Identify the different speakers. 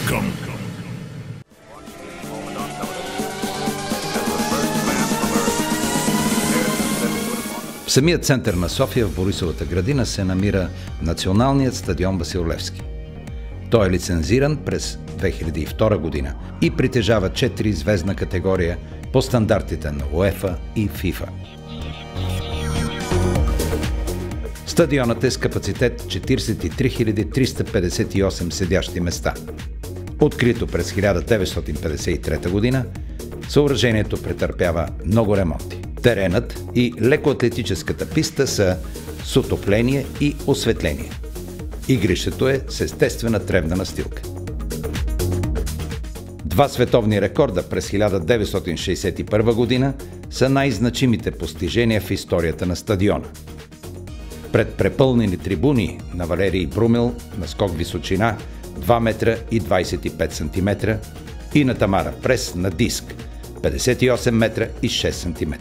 Speaker 1: Welcome.
Speaker 2: В самия център на София, в Борисовата градина, се намира Националният стадион Васил Левски. Той е лицензиран през 2002 година и притежава 4-звездна категория по стандартите на УЕФА и ФИФА. Стадионът е с капацитет 43 358 седящи места. Открито през 1953 година, съоръжението претърпява много ремонти. Теренът и лекоатлетическата писта са с отопление и осветление. Игрището е с естествена тревна настилка. 2 световни рекорда през 1961 година са най-значимите постижения в историята на стадиона. Пред препълнени трибуни на Валерий Брумел на скок височина 2 метра и 25 см и на Тамара Прес на диск 58 метра и 6 см.